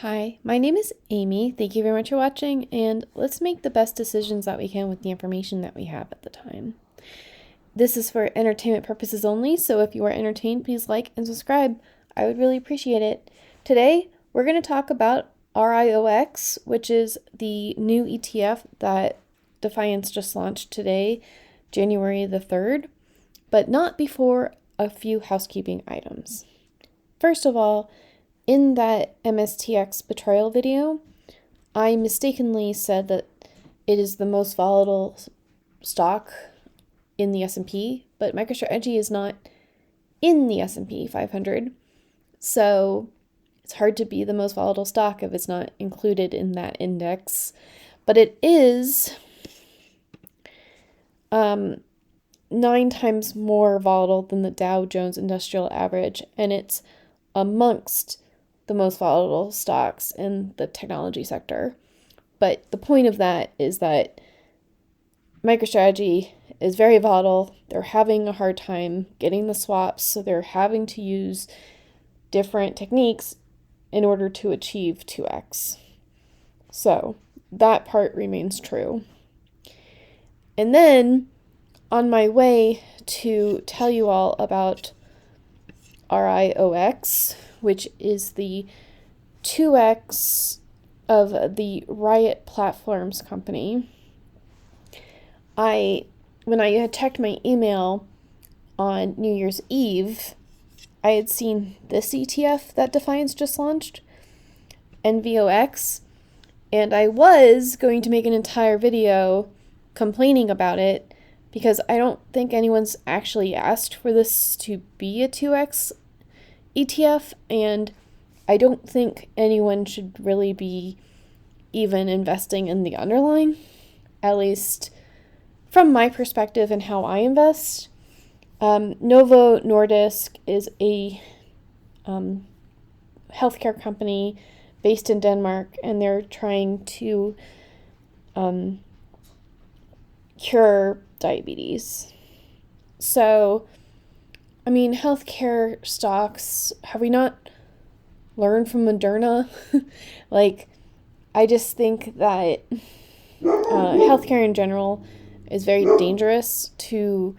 Hi, my name is Amy. Thank you very much for watching, and let's make the best decisions that we can with the information that we have at the time. This is for entertainment purposes only, so if you are entertained, please like and subscribe. I would really appreciate it. Today, we're going to talk about RIOX, which is the new ETF that Defiance just launched today, January the 3rd, but not before a few housekeeping items. First of all, in that MSTX betrayal video, I mistakenly said that it is the most volatile stock in the S&P, but MicroStrategy is not in the S&P 500, so it's hard to be the most volatile stock if it's not included in that index. But it is 9 times more volatile than the Dow Jones Industrial Average, and it's amongst the most volatile stocks in the technology sector. But the point of that is that MicroStrategy is very volatile. They're having a hard time getting the swaps, so they're having to use different techniques in order to achieve 2x. So that part remains true. And then on my way to tell you all about RIOX, which is the 2x of the Riot platforms company, when I had checked my email on New Year's Eve, I had seen this ETF that Defiance just launched, NVOX, and I was going to make an entire video complaining about it because I don't think anyone's actually asked for this to be a 2x ETF, and I don't think anyone should really be even investing in the underlying, at least from my perspective and how I invest. Novo Nordisk is a healthcare company based in Denmark, and they're trying to cure diabetes. So, I mean, healthcare stocks, have we not learned from Moderna? I just think that healthcare in general is very dangerous to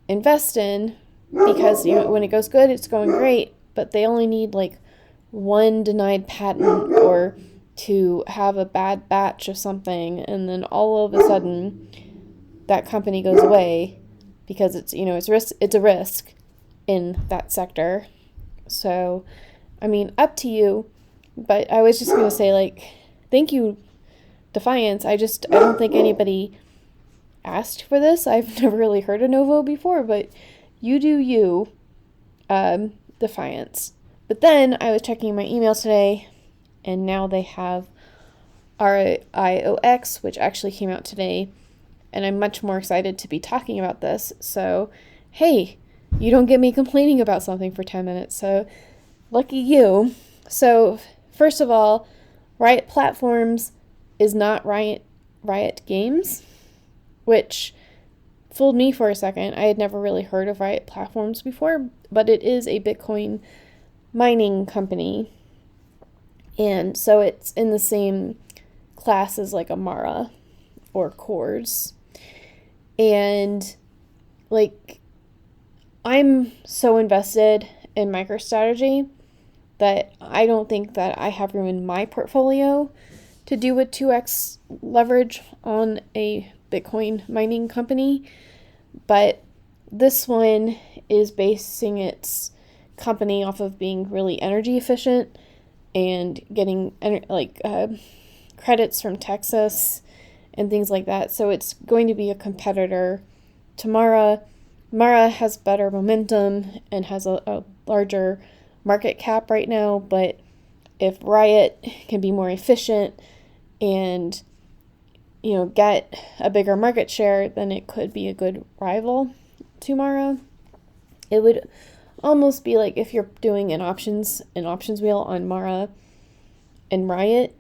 invest in because, when it goes good, it's going great, but they only need one denied patent or to have a bad batch of something, and then all of a sudden that company goes away because it's a risk in that sector. So, I mean, up to you, but I was just going to say, thank you, Defiance. I don't think anybody asked for this. I've never really heard of Novo before, but you do you, Defiance. But then I was checking my email today, and now they have RIOX, which actually came out today, and I'm much more excited to be talking about this. So, hey, you don't get me complaining about something for 10 minutes, so lucky you. So, first of all, Riot Platforms is not Riot Games, which fooled me for a second. I had never really heard of Riot Platforms before, but it is a Bitcoin mining company, and so it's in the same class as Amara or Cores. And I'm so invested in MicroStrategy that I don't think that I have room in my portfolio to do a 2x leverage on a Bitcoin mining company. But this one is basing its company off of being really energy efficient and getting credits from Texas and things like that. So it's going to be a competitor to Mara. Mara has better momentum and has a larger market cap right now, but if Riot can be more efficient and get a bigger market share, then it could be a good rival to Mara. It would almost be like if you're doing an options wheel on Mara and Riot,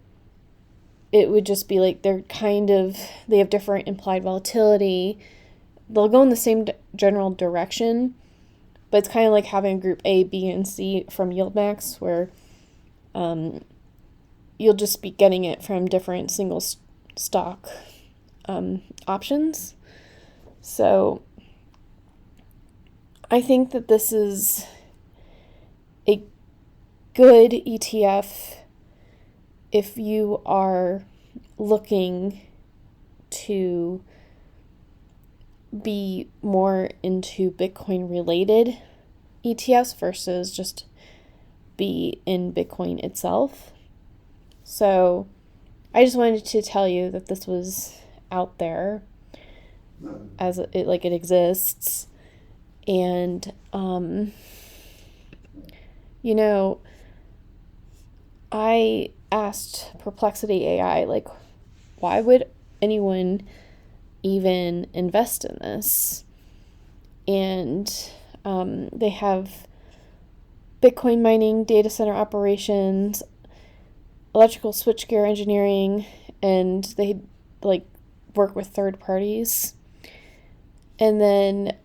it would just be they have different implied volatility. They'll go in the same general direction, but it's kind of like having group A, B, and C from YieldMax, where you'll just be getting it from different single stock options. So I think that this is a good ETF if you are looking to be more into Bitcoin related ETFs versus just be in Bitcoin itself. So I just wanted to tell you that this was out there as it exists. And I asked Perplexity AI, like, why would anyone even invest in this? And they have Bitcoin mining, data center operations, electrical switchgear engineering, and they work with third parties. And then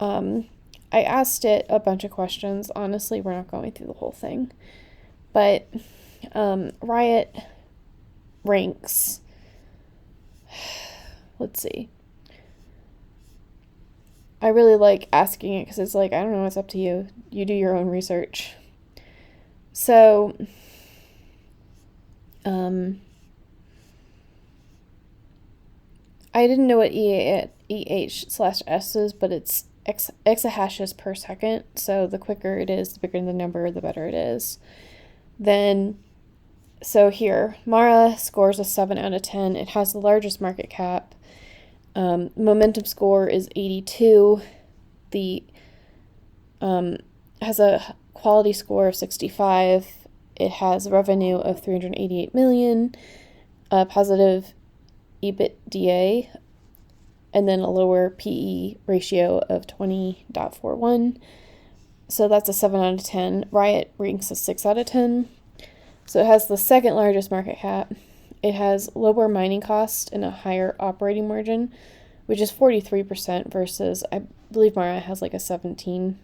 I asked it a bunch of questions. Honestly, we're not going through the whole thing. But Riot ranks, let's see. I really like asking it because it's like, I don't know, it's up to you. You do your own research. So, I didn't know what EH/S is, but it's exahashes per second. So the quicker it is, the bigger the number, the better it is. Then, so here, Mara scores a 7 out of 10. It has the largest market cap. Momentum score is 82. The has a quality score of 65. It has revenue of 388 million, a positive EBITDA, and then a lower PE ratio of 20.41. So that's a 7 out of 10. Riot ranks a 6 out of 10. So it has the second largest market cap. It has lower mining cost and a higher operating margin, which is 43% versus, I believe Mara has like a 17%.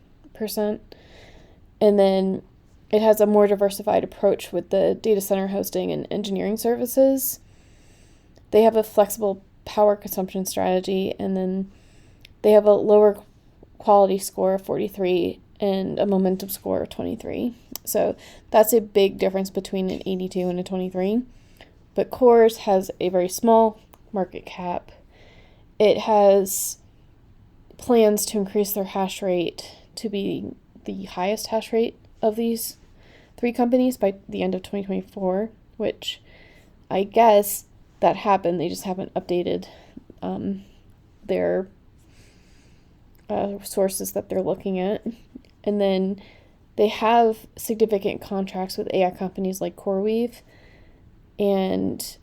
And then it has a more diversified approach with the data center hosting and engineering services. They have a flexible power consumption strategy, and then they have a lower quality score of 43 and a momentum score of 23. So that's a big difference between an 82 and a 23. But Cores has a very small market cap. It has plans to increase their hash rate to be the highest hash rate of these three companies by the end of 2024, which I guess that happened. They just haven't updated their sources that they're looking at. And then they have significant contracts with AI companies like CoreWeave, and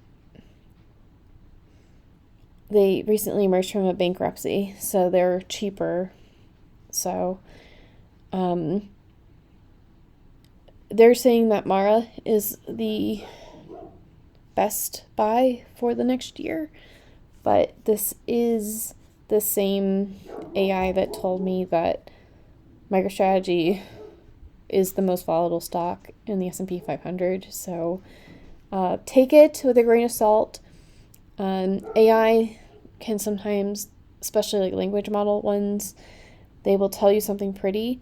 they recently emerged from a bankruptcy, so they're cheaper. So they're saying that Mara is the best buy for the next year, but this is the same AI that told me that MicroStrategy is the most volatile stock in the S&P 500. So take it with a grain of salt. AI can sometimes, especially like language model ones, they will tell you something pretty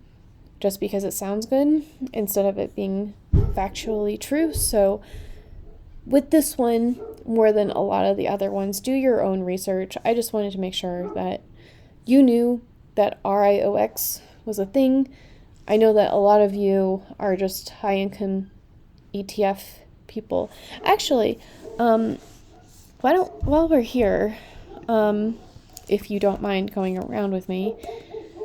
just because it sounds good instead of it being factually true. So with this one, more than a lot of the other ones, do your own research. I just wanted to make sure that you knew that RIOX was a thing. I know that a lot of you are just high-income ETF people. Actually, while we're here, if you don't mind going around with me,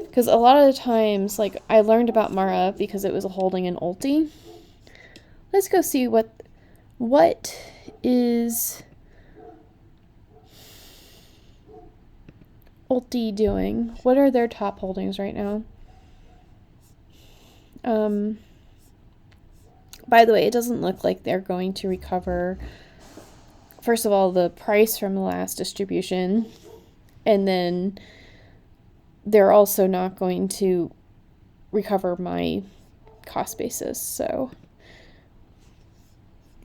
because a lot of the times, like, I learned about Mara because it was a holding in ULTY. Let's go see what is ULTY doing. What are their top holdings right now? By the way, it doesn't look like they're going to recover, first of all, the price from the last distribution, and then they're also not going to recover my cost basis. So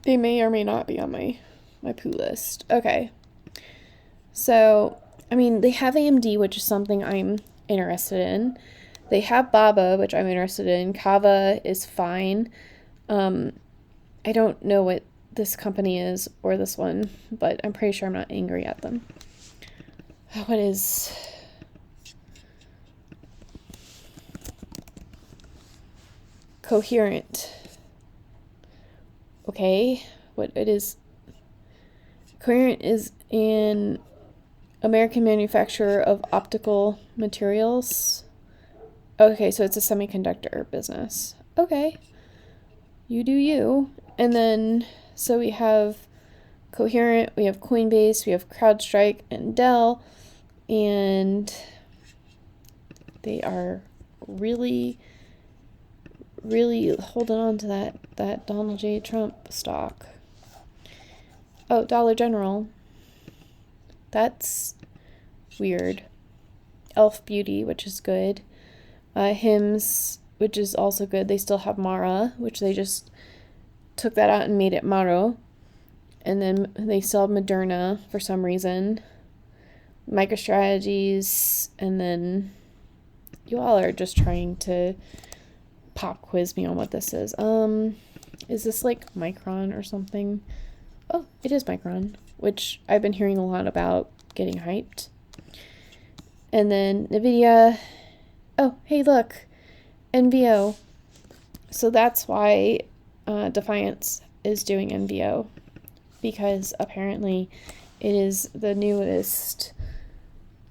They may or may not be on my poo list. Okay. So, I mean, they have AMD, which is something I'm interested in. They have Baba, which I'm interested in. Kava is fine. I don't know what this company is or this one, but I'm pretty sure I'm not angry at them. What is... Coherent. Okay, what it is... Coherent is an American manufacturer of optical materials. Okay, so it's a semiconductor business. Okay. You do you. And then, so we have Coherent, we have Coinbase, we have CrowdStrike, and Dell. And they are really, really holding on to that Donald J. Trump stock. Oh, Dollar General. That's weird. Elf Beauty, which is good. Hims, which is also good. They still have Mara, which they just took that out and made it Maro. And then they still have Moderna for some reason. MicroStrategies, and then you all are just trying to pop quiz me on what this is. Is this like Micron or something? Oh, it is Micron, which I've been hearing a lot about getting hyped. And then NVIDIA. Oh, hey, look. NVO. So that's why Defiance is doing NVO. Because apparently it is the newest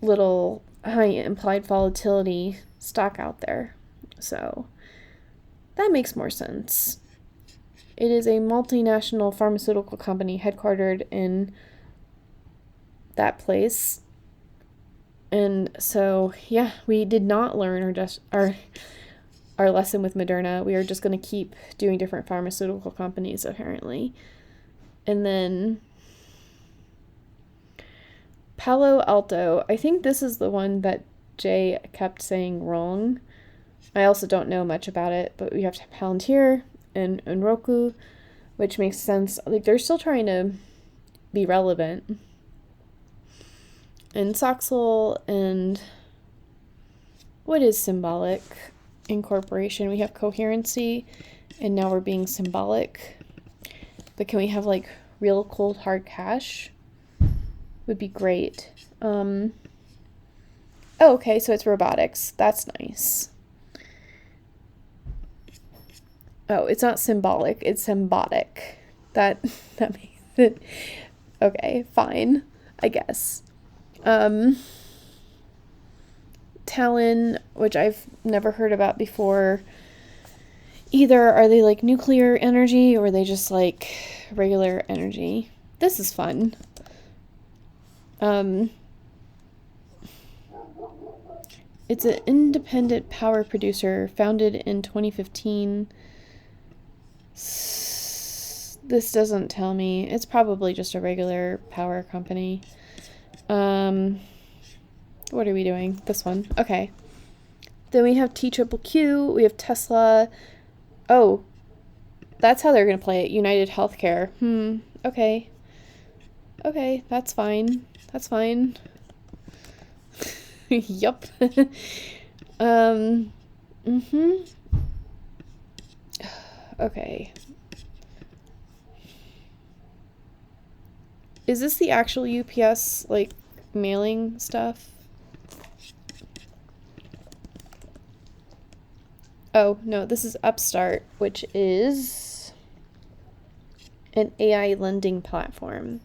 little high implied volatility stock out there. So that makes more sense. It is a multinational pharmaceutical company headquartered in that place. And so, yeah, we did not learn our lesson with Moderna. We are just going to keep doing different pharmaceutical companies, apparently. And then Palo Alto. I think this is the one that Jay kept saying wrong. I also don't know much about it, but we have Palantir and Roku, which makes sense. Like, they're still trying to be relevant. And Soxel and what is Symbolic Incorporation? We have Coherency, and now we're being symbolic. But can we have like real cold hard cash? Would be great. Oh, okay, so it's robotics. That's nice. Oh, it's not symbolic, it's symbiotic. That makes it okay, fine, I guess. Talon, which I've never heard about before. Either are they like nuclear energy or are they just like regular energy? This is fun. It's an independent power producer founded in 2015. This doesn't tell me. It's probably just a regular power company. What are we doing? This one. Okay. Then we have TQQQ. We have Tesla. Oh, that's how they're going to play it. United Healthcare. Okay. Okay, that's fine. That's fine. Yup. Okay. Is this the actual UPS, like, mailing stuff? Oh, no, this is Upstart, which is an AI lending platform.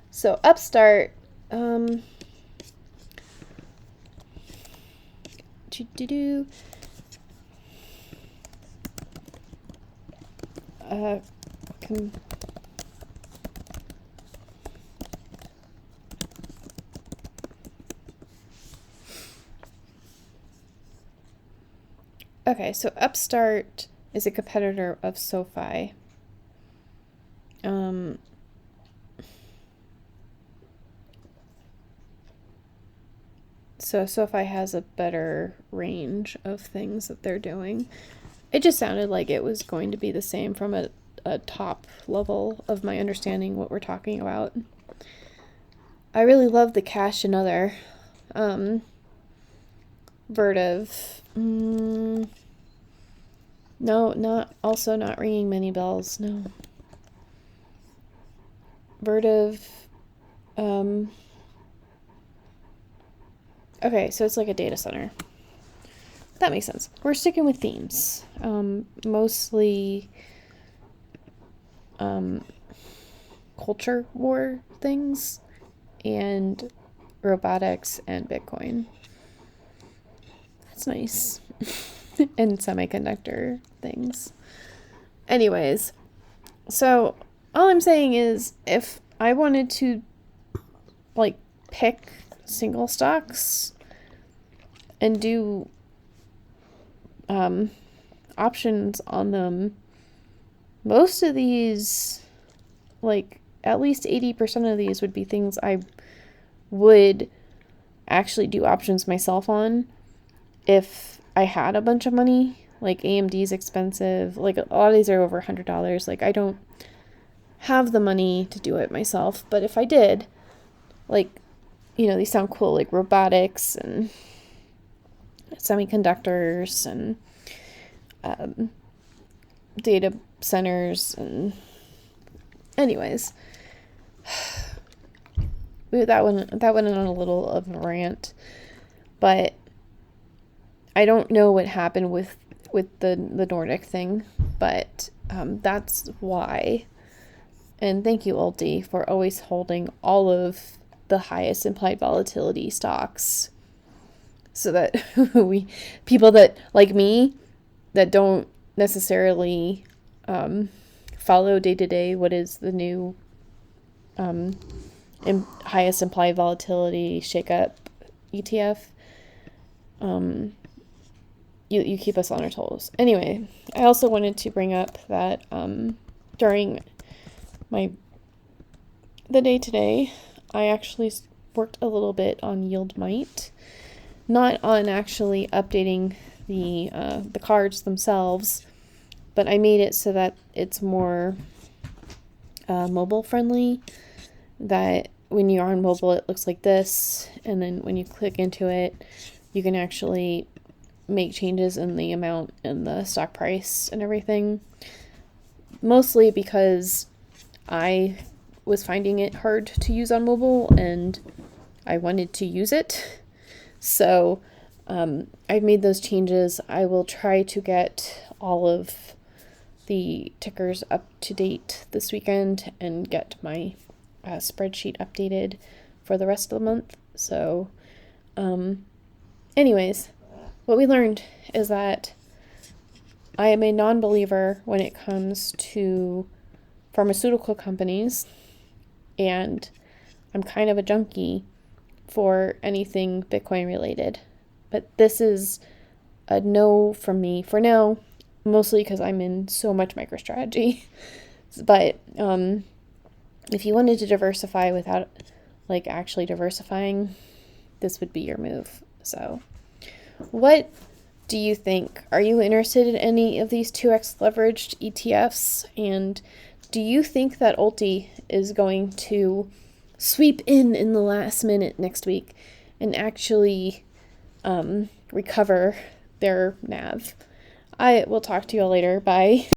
So Upstart, okay, so Upstart is a competitor of SoFi. So SoFi has a better range of things that they're doing. It just sounded like it was going to be the same from a a top level of my understanding what we're talking about. I really love the cash and other. Vertiv. No, not ringing many bells. No. Vertiv. Okay, so it's like a data center. That makes sense. We're sticking with themes. Mostly culture war things and robotics and Bitcoin. That's nice. And semiconductor things. Anyways, so all I'm saying is if I wanted to like pick single stocks and do options on them, most of these, like at least 80% of these would be things I would actually do options myself on if I had a bunch of money. Like AMD's expensive, like a lot of these are over $100. Like I don't have the money to do it myself, but if I did, like, you know, these sound cool, like robotics and semiconductors and data centers. And anyways, that went on a little of a rant, but I don't know what happened with the Nordic thing, but that's why. And thank you, ULTY, for always holding all of the highest implied volatility stocks, so that people that like me that don't necessarily follow day to day what is the new highest implied volatility shakeup ETF, you keep us on our toes. Anyway, I also wanted to bring up that during the day today, I actually worked a little bit on yield might, not on actually updating the cards themselves, but I made it so that it's more mobile friendly, that when you're on mobile it looks like this, and then when you click into it you can actually make changes in the amount and the stock price and everything, mostly because I was finding it hard to use on mobile and I wanted to use it. So I've made those changes. I will try to get all of the tickers up to date this weekend and get my spreadsheet updated for the rest of the month. So anyways, what we learned is that I am a non-believer when it comes to pharmaceutical companies, and I'm kind of a junkie for anything Bitcoin related. But this is a no from me for now, mostly because I'm in so much MicroStrategy. But if you wanted to diversify without like actually diversifying, this would be your move. So what do you think? Are you interested in any of these 2x leveraged ETFs? And do you think that ULTY is going to sweep in the last minute next week and actually recover their NAV? I will talk to you all later. Bye.